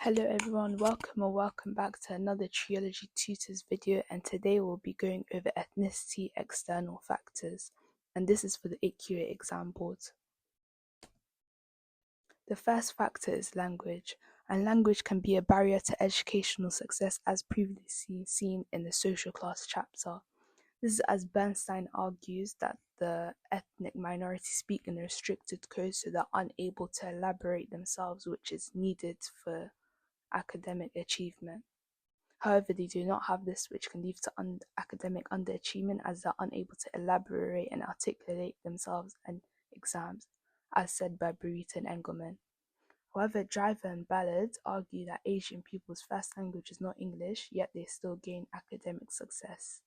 Hello everyone, welcome back to another Triology Tutors video, and today we'll be going over ethnicity external factors, and this is for the AQA exam board. The first factor is language, and language can be a barrier to educational success as previously seen in the social class chapter. This is as Bernstein argues that the ethnic minority speak in a restricted code so they're unable to elaborate themselves, which is needed for academic achievement. However, they do not have this, which can lead to academic underachievement as they're unable to elaborate and articulate themselves in exams, as said by Burita and Engelman. However, Driver and Ballard argue that Asian people's first language is not English, yet they still gain academic success.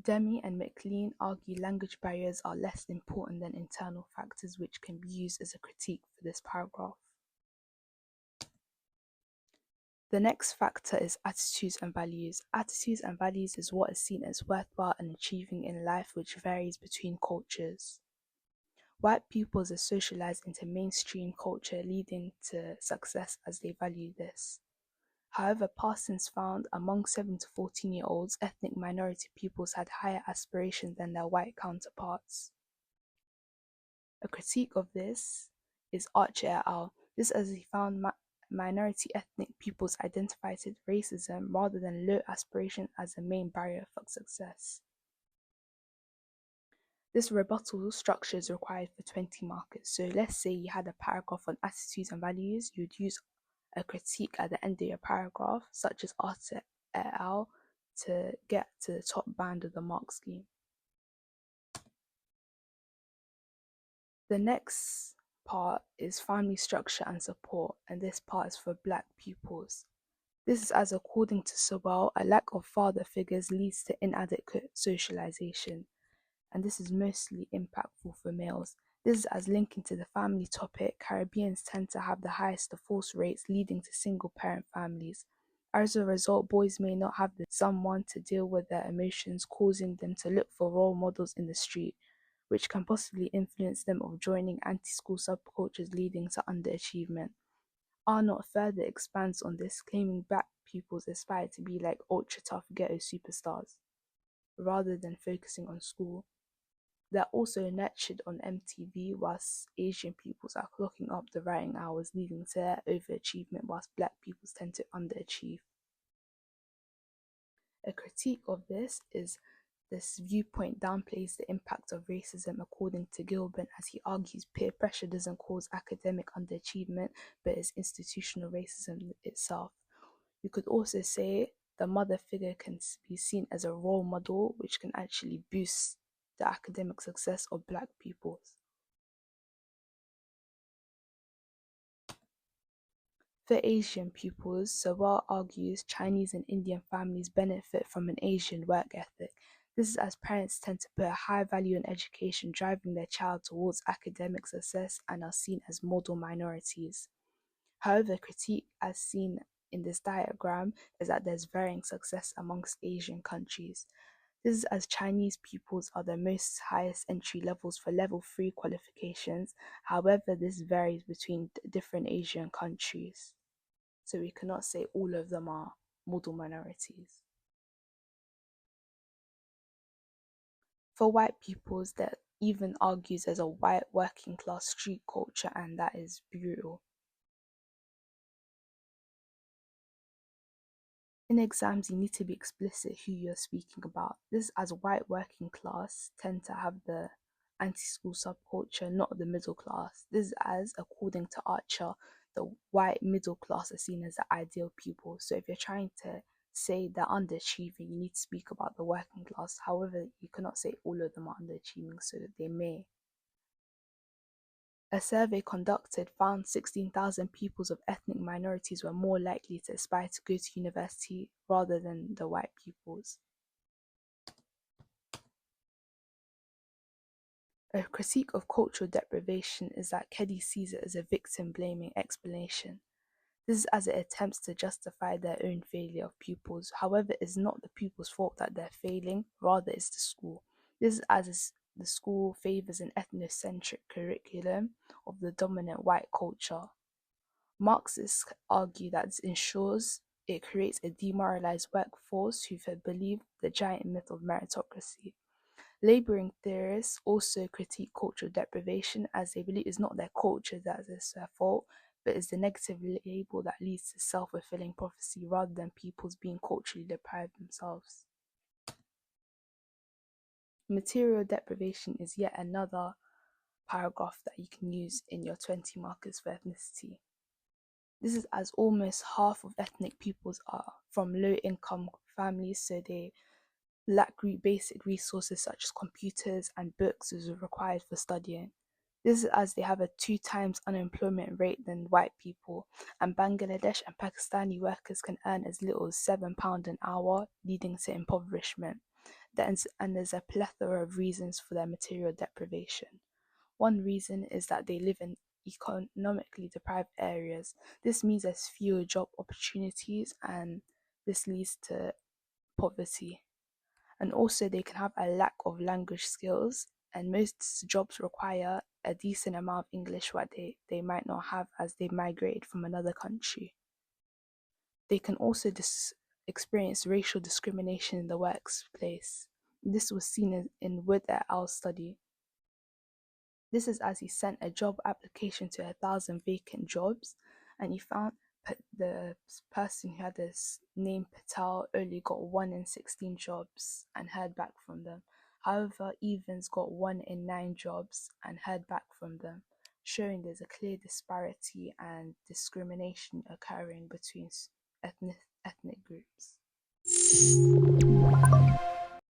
Demi and McLean argue language barriers are less important than internal factors, which can be used as a critique for this paragraph. The next factor is attitudes and values. Attitudes and values is what is seen as worthwhile and achieving in life, which varies between cultures. White pupils are socialized into mainstream culture, leading to success as they value this. However, Parsons found among 7 to 14-year-olds, ethnic minority pupils had higher aspirations than their white counterparts. A critique of this is Archer et al. This as he found minority ethnic pupils identified racism rather than low aspiration as the main barrier for success. This rebuttal structure is required for 20 markers. So let's say you had a paragraph on attitudes and values, you'd use a critique at the end of your paragraph, such as Archer et al., to get to the top band of the mark scheme. The next part is family structure and support, and this part is for Black pupils. This is as according to Sobel, a lack of father figures leads to inadequate socialization, and this is mostly impactful for males. This is as linking to the family topic, Caribbeans tend to have the highest divorce rates, leading to single parent families. As a result, boys may not have someone to deal with their emotions, causing them to look for role models in the street, which can possibly influence them of joining anti-school subcultures, leading to underachievement. Arnott further expands on this, claiming Black pupils aspire to be like ultra-tough ghetto superstars, rather than focusing on school. They're also nurtured on MTV, whilst Asian pupils are clocking up the writing hours, leading to their overachievement, whilst Black pupils tend to underachieve. A critique of this is this viewpoint downplays the impact of racism according to Gilbert, as he argues peer pressure doesn't cause academic underachievement, but is institutional racism itself. You could also say the mother figure can be seen as a role model, which can actually boost the academic success of Black pupils. For Asian pupils, Sawal argues Chinese and Indian families benefit from an Asian work ethic. This is as parents tend to put a high value on education, driving their child towards academic success, and are seen as model minorities. However, critique as seen in this diagram is that there's varying success amongst Asian countries. This is as Chinese pupils are the most highest entry levels for level 3 qualifications. However, this varies between different Asian countries. So we cannot say all of them are model minorities. For white pupils, that even argues as a white working class street culture, and that is brutal. In exams, you need to be explicit who you're speaking about. This as white working class tend to have the anti-school subculture, not the middle class. This is as, according to Archer, the white middle class are seen as the ideal pupil. So if you're trying to say they're underachieving, you need to speak about the working class. However, you cannot say all of them are underachieving, so that they may. A survey conducted found 16,000 pupils of ethnic minorities were more likely to aspire to go to university rather than the white pupils. A critique of cultural deprivation is that Keddy sees it as a victim-blaming explanation. This is as it attempts to justify their own failure of pupils. However, it's not the pupils' fault that they're failing, rather it's the school. This is as the school favours an ethnocentric curriculum of the dominant white culture. Marxists argue that this ensures it creates a demoralized workforce who believe the giant myth of meritocracy. Labouring theorists also critique cultural deprivation as they believe it's not their culture that is their fault, but it's the negative label that leads to self-fulfilling prophecy rather than people's being culturally deprived themselves. Material deprivation is yet another paragraph that you can use in your 20 markers for ethnicity. This is as almost half of ethnic peoples are from low-income families, so they lack basic resources such as computers and books as required for studying. This is as they have a 2 times unemployment rate than white people, and Bangladesh and Pakistani workers can earn as little as £7 an hour, leading to impoverishment. And there's a plethora of reasons for their material deprivation. One reason is that they live in economically deprived areas. This means there's fewer job opportunities and this leads to poverty. And also they can have a lack of language skills, and most jobs require a decent amount of English what they might not have as they migrated from another country. They can also experience racial discrimination in the workplace. This was seen in Wood et al.'s study. This is as he sent a job application to 1,000 vacant jobs, and he found the person who had this name Patel only got 1 in 16 jobs and heard back from them. However, Evans got 1 in 9 jobs and heard back from them, showing there's a clear disparity and discrimination occurring between ethnic groups.